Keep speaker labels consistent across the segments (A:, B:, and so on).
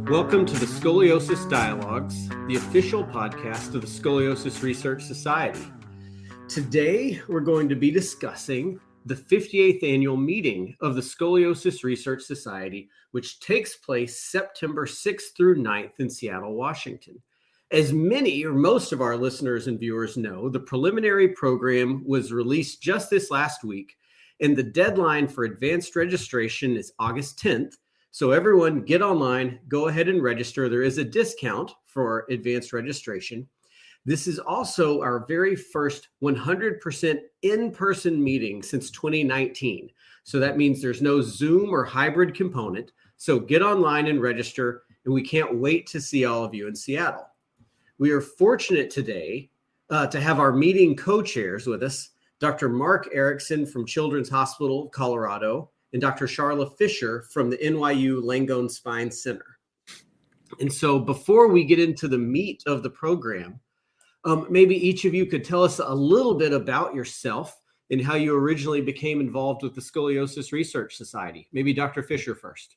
A: Welcome to the Scoliosis Dialogues, the official podcast of the Scoliosis Research Society. Today, we're going to be discussing the 58th annual meeting of the Scoliosis Research Society, which takes place September 6th through 9th in Seattle, Washington. As many or most of our listeners and viewers know, the preliminary program was released just this last week, and the deadline for advanced registration is August 10th. So everyone get online, go ahead and register. There is a discount for advanced registration. This is also our very first 100% in-person meeting since 2019. So that means there's no Zoom or hybrid component. So get online and register, and we can't wait to see all of you in Seattle. We are fortunate today to have our meeting co-chairs with us, Dr. Mark Erickson from Children's Hospital of Colorado, and Dr. Charla Fischer from the NYU Langone Spine Center. And so before we get into the meat of the program, maybe each of you could tell us a little bit about yourself and how you originally became involved with the Scoliosis Research Society. Maybe Dr. Fischer first.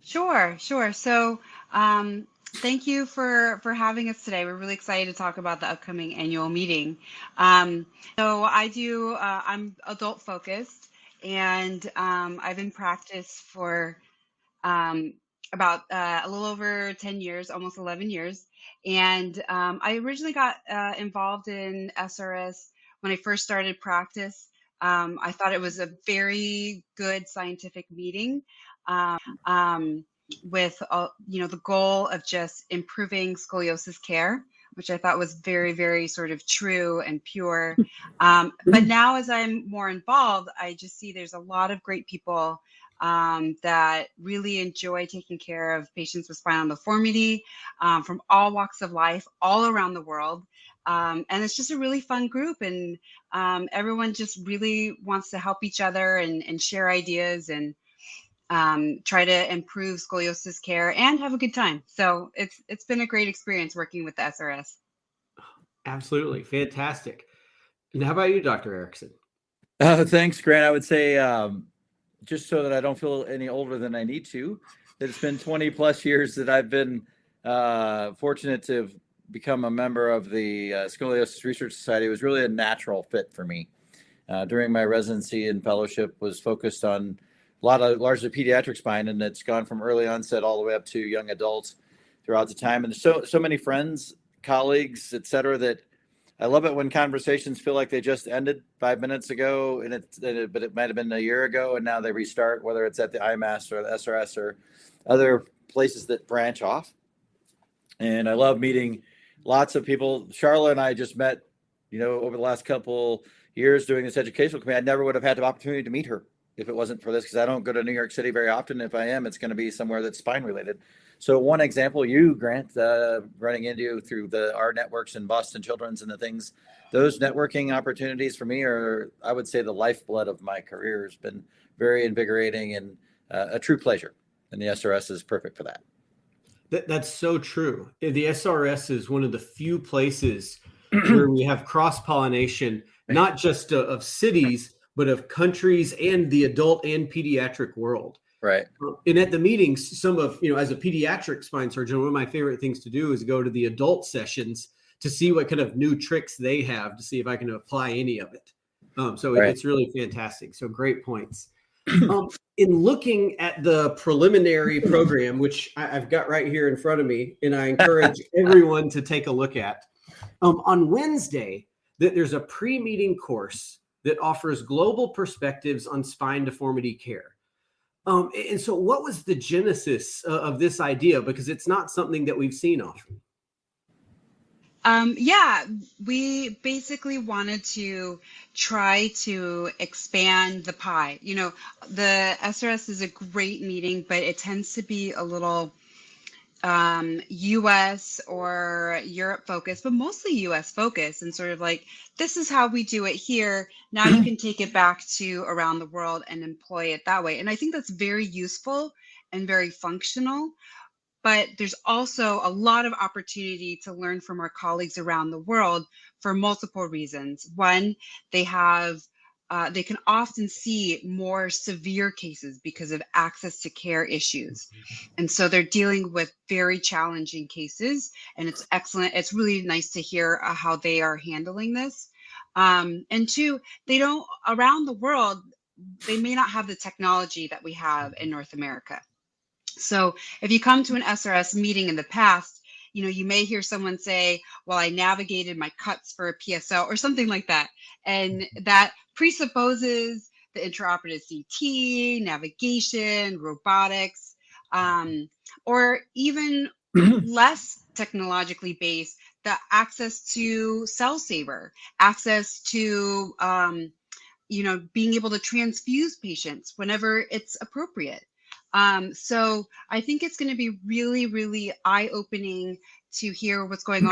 B: Sure. So thank you for having us today. We're really excited to talk about the upcoming annual meeting. I'm adult focused. And I've been in practice for about a little over 10 years, almost 11 years. And I originally got involved in SRS when I first started practice. I thought it was a very good scientific meeting with the goal of just improving scoliosis care, which I thought was very, very sort of true and pure. But now as I'm more involved, I just see there's a lot of great people that really enjoy taking care of patients with spinal deformity from all walks of life, all around the world. And it's just a really fun group, and everyone just really wants to help each other and share ideas and try to improve scoliosis care and have a good time. So it's been a great experience working with the SRS.
A: Absolutely. Fantastic. And how about you, Dr. Erickson?
C: Thanks, Grant. I would say, just so that I don't feel any older than I need to, that it's been 20 plus years that I've been fortunate to become a member of the Scoliosis Research Society. It was really a natural fit for me. During my residency and fellowship was focused on largely pediatric spine, and it's gone from early onset all the way up to young adults throughout the time. And there's so many friends, colleagues, et cetera, that I love it when conversations feel like they just ended 5 minutes ago, but it might have been a year ago, and now they restart, whether it's at the IMAS or the SRS or other places that branch off. And I love meeting lots of people. Charla and I just met, over the last couple years doing this educational committee. I never would have had the opportunity to meet her if it wasn't for this, because I don't go to New York City very often. If I am, it's going to be somewhere that's spine related. So one example, you, Grant, running into you through our networks in Boston Children's and the things, those networking opportunities for me are, I would say, the lifeblood of my career. Has been very invigorating and a true pleasure. And the SRS is perfect for that.
A: That's so true. The SRS is one of the few places where we have cross-pollination, not just of cities, but of countries and the adult and pediatric world.
C: Right.
A: And at the meetings, as a pediatric spine surgeon, one of my favorite things to do is go to the adult sessions to see what kind of new tricks they have to see if I can apply any of it. It's really fantastic. So great points. In looking at the preliminary program, which I've got right here in front of me, and I encourage everyone to take a look at, on Wednesday, there's a pre-meeting course that offers global perspectives on spine deformity care. And so what was the genesis of this idea? Because it's not something that we've seen often.
B: We basically wanted to try to expand the pie. The SRS is a great meeting, but it tends to be a little US or Europe focused, but mostly US focused, and sort of like, this is how we do it here. Now you can take it back to around the world and employ it that way. And I think that's very useful and very functional. But there's also a lot of opportunity to learn from our colleagues around the world for multiple reasons. One, they have they can often see more severe cases because of access to care issues. And so they're dealing with very challenging cases, and it's excellent. It's really nice to hear how they are handling this. And two, they don't, around the world, they may not have the technology that we have in North America. So if you come to an SRS meeting in the past, you may hear someone say, well, I navigated my cuts for a PSO or something like that. And that presupposes the intraoperative CT, navigation, robotics, or even less technologically based, the access to cell saver, access to, being able to transfuse patients whenever it's appropriate. So I think it's going to be really, really eye-opening to hear what's going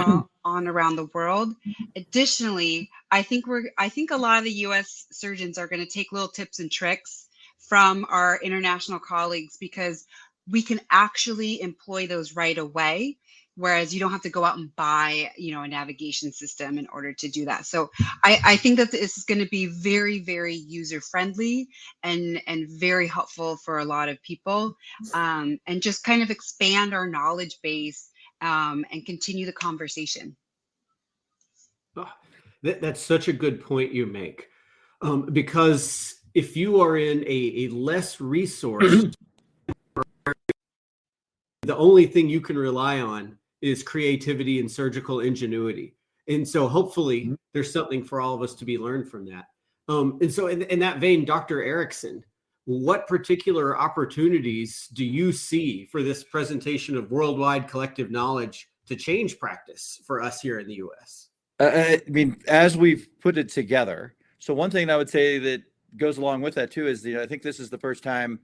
B: on around the world. Additionally, I think a lot of the U.S. surgeons are going to take little tips and tricks from our international colleagues, because we can actually employ those right away. Whereas you don't have to go out and buy, a navigation system in order to do that. So I think that this is going to be very, very user friendly and very helpful for a lot of people, and just kind of expand our knowledge base and continue the conversation.
A: Oh, that's such a good point you make, because if you are in a less resourced, the only thing you can rely on is creativity and surgical ingenuity. And so hopefully there's something for all of us to be learned from that. And so in that vein, Dr. Erickson, what particular opportunities do you see for this presentation of worldwide collective knowledge to change practice for us here in the US?
C: I mean, as we've put it together, so one thing I would say that goes along with that too is, I think this is the first time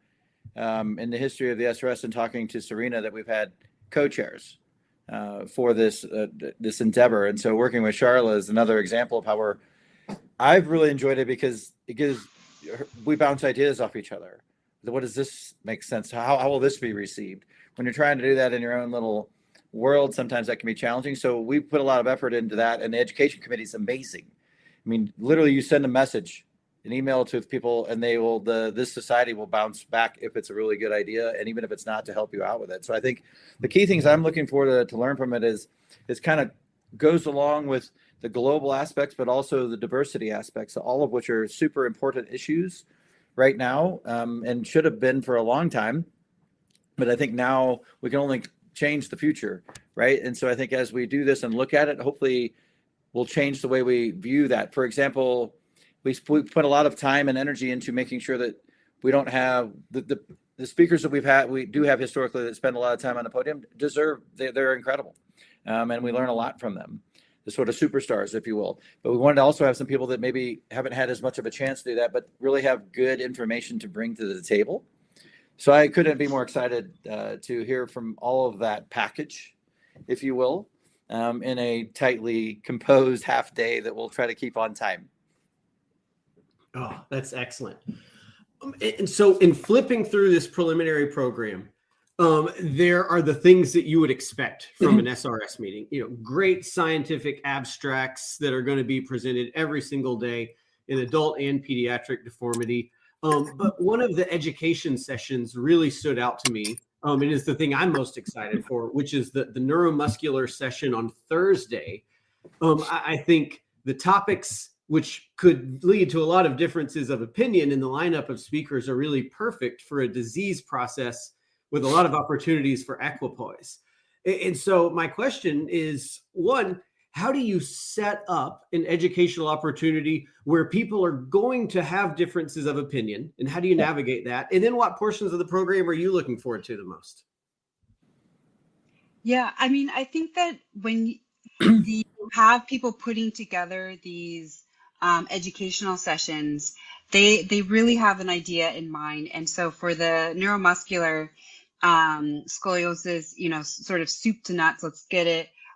C: in the history of the SRS, and talking to Serena, that we've had co-chairs for this endeavor. And so working with Charla is another example of how I've really enjoyed it, because we bounce ideas off each other. What does this make sense? How will this be received? When you're trying to do that in your own little world, sometimes that can be challenging. So we put a lot of effort into that, and the education committee is amazing. I mean, literally, you send a message, an email to people, and this society will bounce back if it's a really good idea, and even if it's not, to help you out with it. So I think the key things I'm looking for to learn from it is kind of goes along with the global aspects, but also the diversity aspects, all of which are super important issues right now, and should have been for a long time. But I think now we can only change the future, right? And so I think as we do this and look at it, hopefully we'll change the way we view that. For example, we put a lot of time and energy into making sure that we don't have the speakers that we do have historically that spend a lot of time on the podium they're incredible. And we learn a lot from them, the sort of superstars, if you will. But we wanted to also have some people that maybe haven't had as much of a chance to do that, but really have good information to bring to the table. So I couldn't be more excited to hear from all of that package, if you will, in a tightly composed half day that we'll try to keep on time.
A: Oh, that's excellent. And so in flipping through this preliminary program, there are the things that you would expect from an SRS meeting, great scientific abstracts that are going to be presented every single day in adult and pediatric deformity. But one of the education sessions really stood out to me, and is the thing I'm most excited for, which is the neuromuscular session on Thursday. I think the topics, which could lead to a lot of differences of opinion in the lineup of speakers, are really perfect for a disease process with a lot of opportunities for equipoise. And so my question is, one, how do you set up an educational opportunity where people are going to have differences of opinion, and how do you navigate that? And then what portions of the program are you looking forward to the most?
B: Yeah, I mean, I think that when you have people putting together these educational sessions, they really have an idea in mind. And so for the neuromuscular scoliosis, sort of soup to nuts,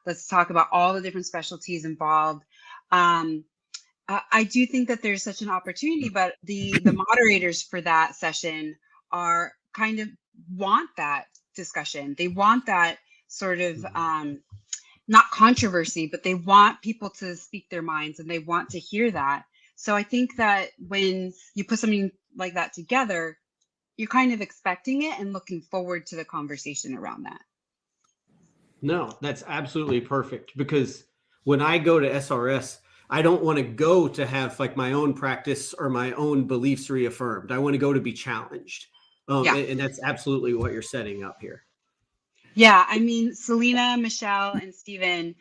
B: let's talk about all the different specialties involved. I do think that there's such an opportunity, but the moderators for that session are kind of want that discussion. They want that sort of not controversy, but they want people to speak their minds, and they want to hear that. So I think that when you put something like that together, you're kind of expecting it and looking forward to the conversation around that.
A: No, that's absolutely perfect, because when I go to SRS, I don't want to go to have like my own practice or my own beliefs reaffirmed. I want to go to be challenged.
B: Yeah.
A: And that's absolutely what you're setting up here.
B: Yeah, I mean, Selena, Michelle, and Stephen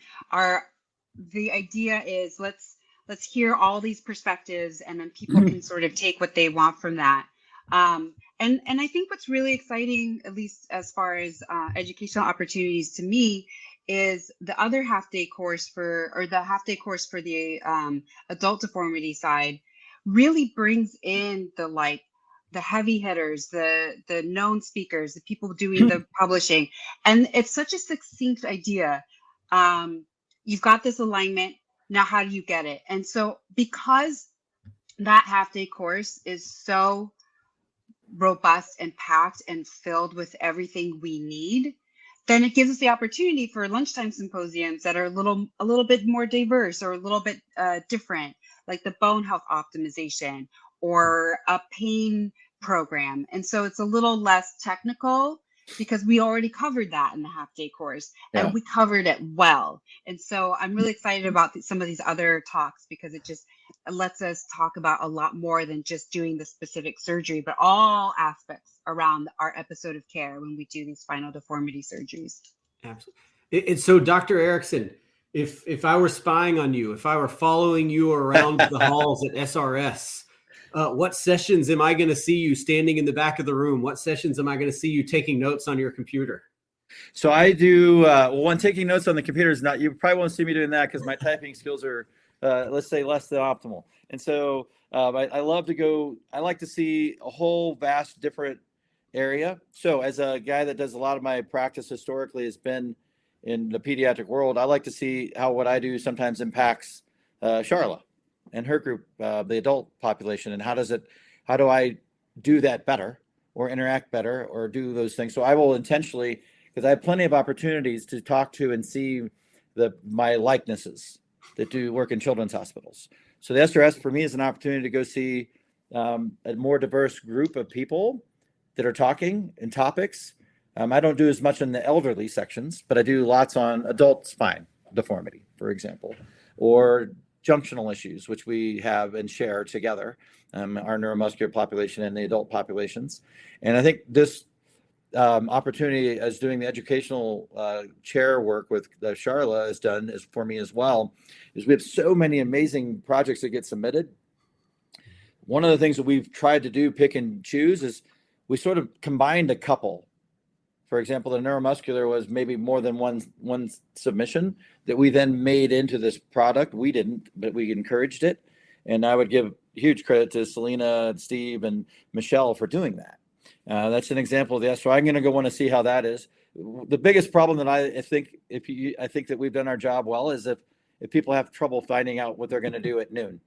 B: the idea is let's hear all these perspectives, and then people can sort of take what they want from that. And I think what's really exciting, at least as far as educational opportunities to me, is the other half-day course for the adult deformity side really brings in the heavy hitters, the known speakers, the people doing the publishing. And it's such a succinct idea. You've got this alignment. Now, how do you get it? And so because that half-day course is so robust and packed and filled with everything we need, then it gives us the opportunity for lunchtime symposiums that are a little bit more diverse or a little bit different, like the bone health optimization or a pain program. And so it's a little less technical because we already covered that in the half-day course, and we covered it well. And so I'm really excited about some of these other talks, because it lets us talk about a lot more than just doing the specific surgery, but all aspects around our episode of care when we do these spinal deformity surgeries.
A: Absolutely. And so, Dr. Erickson, if I were spying on you, if I were following you around the halls at SRS, what sessions am I going to see you standing in the back of the room? What sessions am I going to see you taking notes on your computer?
C: So I do, when taking notes on the computer is not, you probably won't see me doing that because my typing skills are, let's say, less than optimal. And so I love to go, I like to see a whole vast different area. So as a guy that does a lot of my practice historically has been in the pediatric world, I like to see how what I do sometimes impacts Charla and her group, the adult population, and how do I do that better or interact better or do those things. So I will intentionally, because I have plenty of opportunities to talk to and see my likenesses that do work in children's hospitals. So the SRS for me is an opportunity to go see a more diverse group of people that are talking in topics. I don't do as much in the elderly sections, but I do lots on adult spine deformity, for example, or junctional issues, which we have and share together, our neuromuscular population and the adult populations. And I think this opportunity as doing the educational chair work with Charla has done is for me as well, is we have so many amazing projects that get submitted. One of the things that we've tried to do, pick and choose, is we sort of combined a couple. For example, the neuromuscular was maybe more than one submission that we then made into this product. We didn't, but we encouraged it. And I would give huge credit to Selena, Steve, and Michelle for doing that. That's an example of this. So I'm going to go want to see how that is. The biggest problem that I think that we've done our job well is if people have trouble finding out what they're going to do at noon,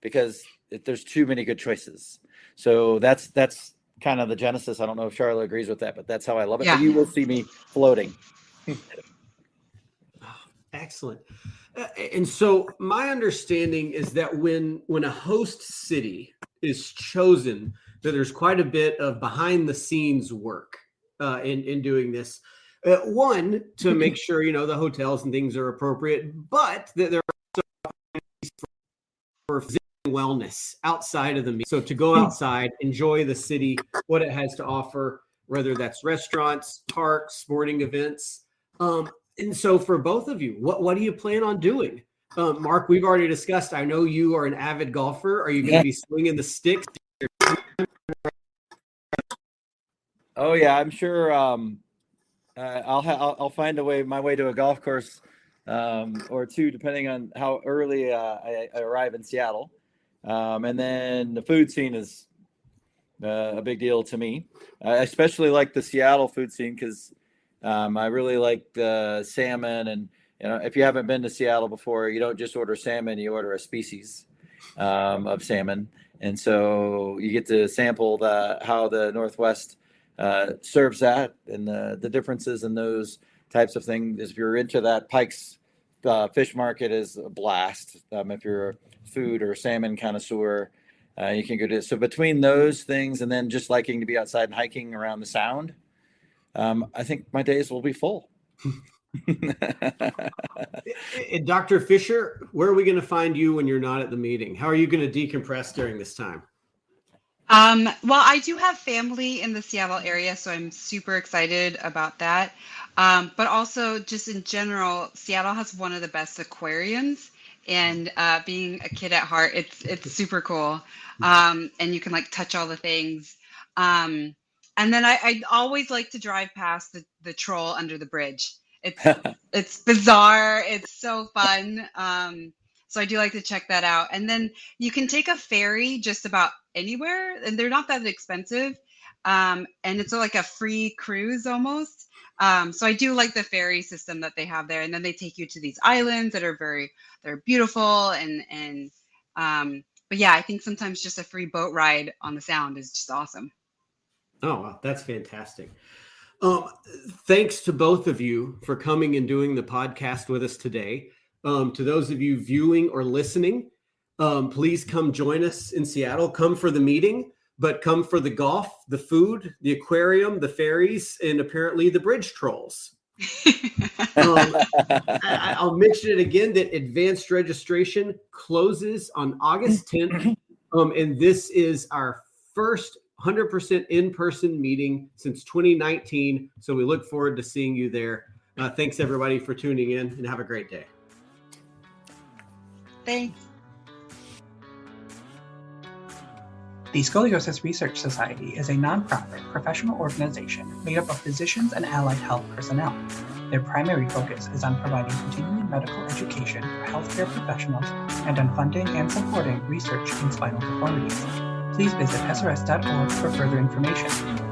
C: because there's too many good choices. So that's kind of the genesis. I don't know if Charla agrees with that, but that's how I love it.
B: Yeah.
C: But you will see me floating.
A: Excellent. And so my understanding is that when a host city is chosen, that there's quite a bit of behind the scenes work in doing this. One, to make sure, the hotels and things are appropriate, but that there are also opportunities for wellness outside of the meeting. So to go outside, enjoy the city, what it has to offer, whether that's restaurants, parks, sporting events. And so for both of you, what do you plan on doing? Mark, we've already discussed, I know you are an avid golfer. Are you going to be swinging the sticks?
C: Oh yeah, I'm sure. I'll find my way to a golf course or two, depending on how early I arrive in Seattle. And then the food scene is a big deal to me. I especially like the Seattle food scene because I really like the salmon. And if you haven't been to Seattle before, you don't just order salmon; you order a species of salmon, and so you get to sample how the Northwest serves that and the differences in those types of things. If you're into that Pike's fish market is a blast. If you're a food or salmon connoisseur, you can go to. So between those things and then just liking to be outside and hiking around the Sound, I think my days will be full.
A: Dr. Fischer, where are we going to find you when you're not at the meeting? How are you going to decompress during this time?
B: Well, I do have family in the Seattle area, so I'm super excited about that. But also, just in general, Seattle has one of the best aquariums, and being a kid at heart, it's super cool. And you can like touch all the things. And then I always like to drive past the troll under the bridge. It's bizarre. It's so fun. So I do like to check that out. And then you can take a ferry just about anywhere, and they're not that expensive. And it's like a free cruise almost. So I do like the ferry system that they have there. And then they take you to these islands that are they're beautiful. But yeah, I think sometimes just a free boat ride on the Sound is just awesome.
A: Oh, wow, that's fantastic. Thanks to both of you for coming and doing the podcast with us today. To those of you viewing or listening, please come join us in Seattle. Come for the meeting, but come for the golf, the food, the aquarium, the ferries, and apparently the bridge trolls. I'll mention it again that advanced registration closes on August 10th. And this is our first 100% in-person meeting since 2019. So we look forward to seeing you there. Thanks everybody for tuning in, and have a great day.
B: Thanks.
D: The Scoliosis Research Society is a nonprofit professional organization made up of physicians and allied health personnel. Their primary focus is on providing continuing medical education for healthcare professionals and on funding and supporting research in spinal deformities. Please visit srs.org for further information.